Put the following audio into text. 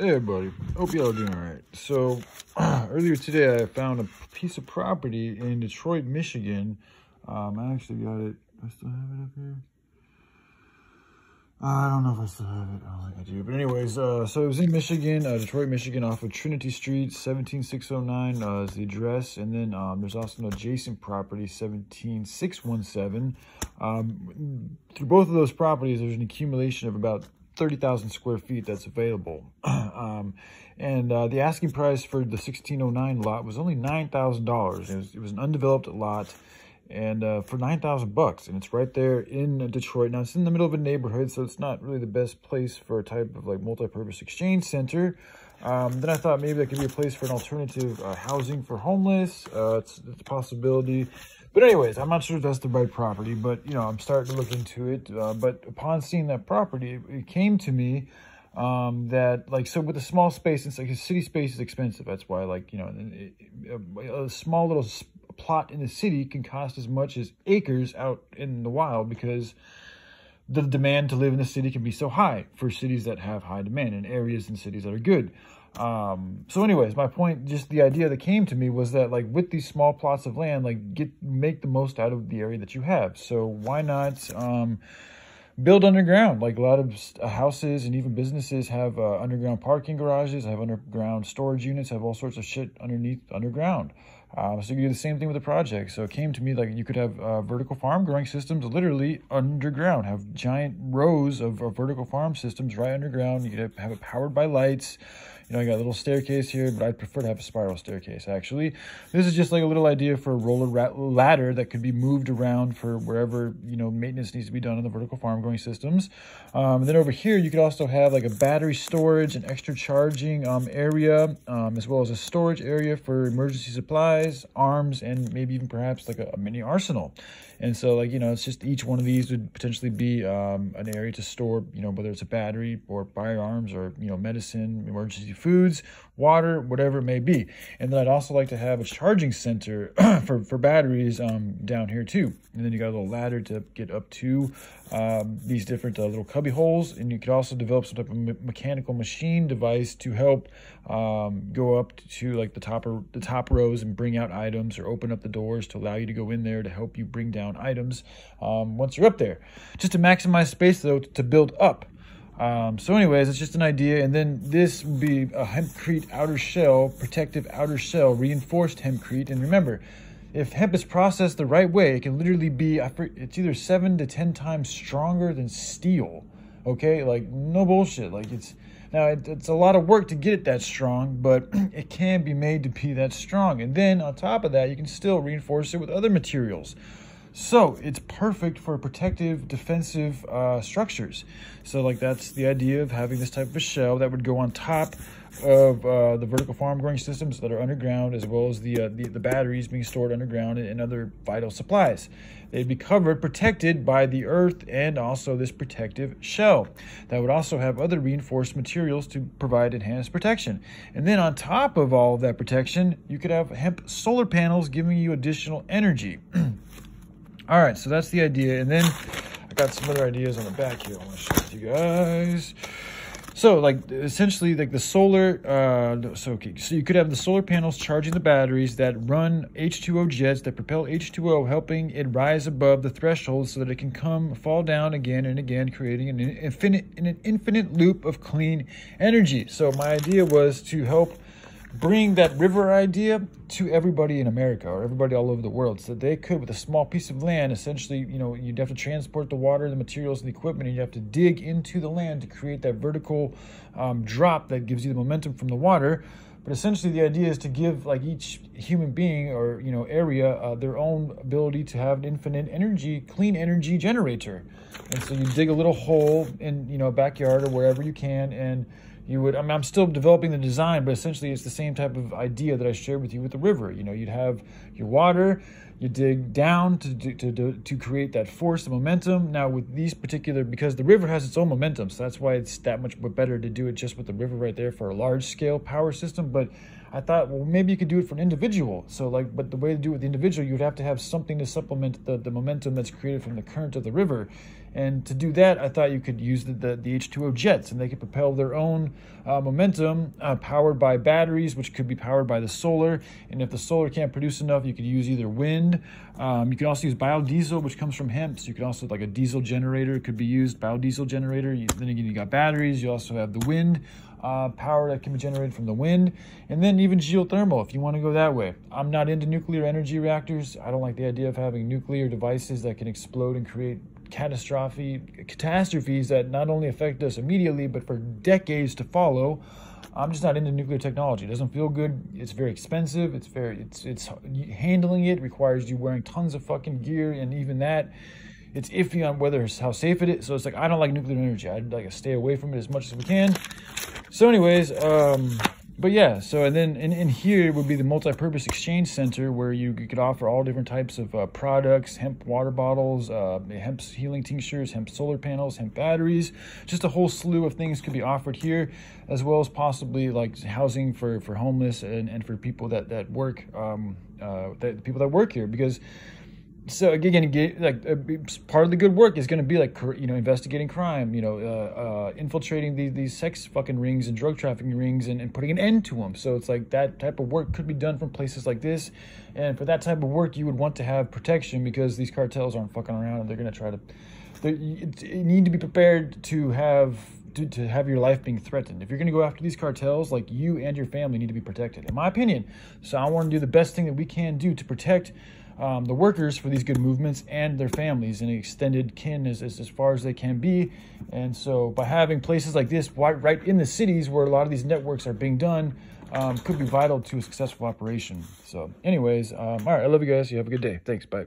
Hey everybody, hope y'all are doing alright. So, earlier today I found a piece of property in Detroit, Michigan. I actually got it. I still have it up here. I don't know if I still have it. I don't think I do. But anyways, so it was in Michigan, Detroit, Michigan, off of Trinity Street, 17609 is the address. And then there's also an adjacent property, 17617. Through both of those properties, there's an accumulation of about 30,000 square feet that's available. The asking price for the 1609 lot was only $9,000. It was an undeveloped lot, and for $9,000, and it's right there in Detroit. Now it's in the middle of a neighborhood, so it's not really the best place for a type of like multi-purpose exchange center. Then I thought maybe that could be a place for an alternative housing for homeless. It's a possibility. But anyways, I'm not sure if that's the right property, but, you know, I'm starting to look into it. But upon seeing that property, it came to me that, like, so with a small space, it's like a city space is expensive. That's why, like, you know, a small little plot in the city can cost as much as acres out in the wild, because the demand to live in the city can be so high for cities that have high demand and areas in cities that are good. So anyways, my point, just the idea that came to me was that, like, with these small plots of land, like, make the most out of the area that you have. So why not build underground? Like, a lot of houses and even businesses have underground parking garages, have underground storage units, have all sorts of shit underground. So you can do the same thing with the project. So it came to me like you could have vertical farm growing systems literally underground, have giant rows of vertical farm systems right underground. You could have it powered by lights. You know, I got a little staircase here, but I'd prefer to have a spiral staircase, actually. This is just like a little idea for a roller ladder that could be moved around for wherever, you know, maintenance needs to be done on the vertical farm growing systems. And then over here, you could also have like a battery storage, an extra charging area, as well as a storage area for emergency supplies, arms, and maybe even perhaps like a mini arsenal. And so, like, you know, it's just each one of these would potentially be an area to store, you know, whether it's a battery or firearms or, you know, medicine, emergency foods, water, whatever it may be. And then I'd also like to have a charging center for batteries down here too. And then you got a little ladder to get up to these different little cubby holes. And you could also develop some type of mechanical machine device to help go up to like the top rows and bring out items, or open up the doors to allow you to go in there to help you bring down items once you're up there, just to maximize space though to build up. So anyways, it's just an idea. And then this would be a hempcrete outer shell, protective outer shell, reinforced hempcrete. And remember, if hemp is processed the right way, it can literally be, it's either 7 to 10 times stronger than steel. Okay, like, no bullshit. Like, it's a lot of work to get it that strong, but it can be made to be that strong. And then on top of that, you can still reinforce it with other materials. So it's perfect for protective, defensive structures. So, like, that's the idea of having this type of a shell that would go on top of the vertical farm growing systems that are underground, as well as the batteries being stored underground and other vital supplies. They'd be covered, protected by the earth, and also this protective shell that would also have other reinforced materials to provide enhanced protection. And then on top of all of that protection, you could have hemp solar panels giving you additional energy. All right, so that's the idea. And then I got some other ideas on the back here I want to share with you guys. So, like, essentially, like the solar, so you could have the solar panels charging the batteries that run H2O jets that propel H2O, helping it rise above the threshold so that it can fall down again and again, creating an infinite loop of clean energy. So my idea was to help bring that river idea to everybody in America, or everybody all over the world, so that they could, with a small piece of land, essentially, you know, you'd have to transport the water, the materials, and the equipment, and you have to dig into the land to create that vertical drop that gives you the momentum from the water. But essentially, the idea is to give, like, each human being or, you know, area their own ability to have an infinite energy, clean energy generator. And so you dig a little hole in, you know, a backyard or wherever you can, and you would, I mean, I'm still developing the design, but essentially it's the same type of idea that I shared with you with the river. You know, you'd have your water, you dig down to create that force and momentum. Now with these particular, because the river has its own momentum, so that's why it's that much better to do it just with the river right there for a large scale power system. But I thought, well, maybe you could do it for an individual. So, like, but the way to do it with the individual, you would have to have something to supplement the momentum that's created from the current of the river. And to do that, I thought you could use the H2O jets, and they could propel their own momentum powered by batteries, which could be powered by the solar. And if the solar can't produce enough, you could use either wind. You can also use biodiesel, which comes from hemp. So you could also, like a diesel generator could be used, biodiesel generator. Then again, you got batteries. You also have the wind power that can be generated from the wind, and then even geothermal if you want to go that way. I'm not into nuclear energy reactors. I don't like the idea of having nuclear devices that can explode and create catastrophes that not only affect us immediately, but for decades to follow. I'm just not into nuclear technology. It doesn't feel good. It's very expensive. It's handling it requires you wearing tons of fucking gear, and even that, it's iffy on how safe it is. So it's like, I don't like nuclear energy. I'd like to stay away from it as much as we can. So anyways, but yeah, so and then in here would be the multi-purpose exchange center, where you could offer all different types of products: hemp water bottles, hemp healing tinctures, hemp solar panels, hemp batteries. Just a whole slew of things could be offered here, as well as possibly like housing for homeless and for people that work, people that work here. Because so again, part of the good work is going to be like, investigating crime, infiltrating these sex fucking rings and drug trafficking rings and putting an end to them. So it's like that type of work could be done from places like this. And for that type of work, you would want to have protection, because these cartels aren't fucking around, and they're going to try to. You need to be prepared to have your life being threatened. If you're going to go after these cartels, like, you and your family need to be protected, in my opinion. So I want to do the best thing that we can do to protect the workers for these good movements and their families and extended kin as far as they can be. And so by having places like this right in the cities where a lot of these networks are being done, could be vital to a successful operation. So anyways, all right, I love you guys. You have a good day. Thanks. Bye.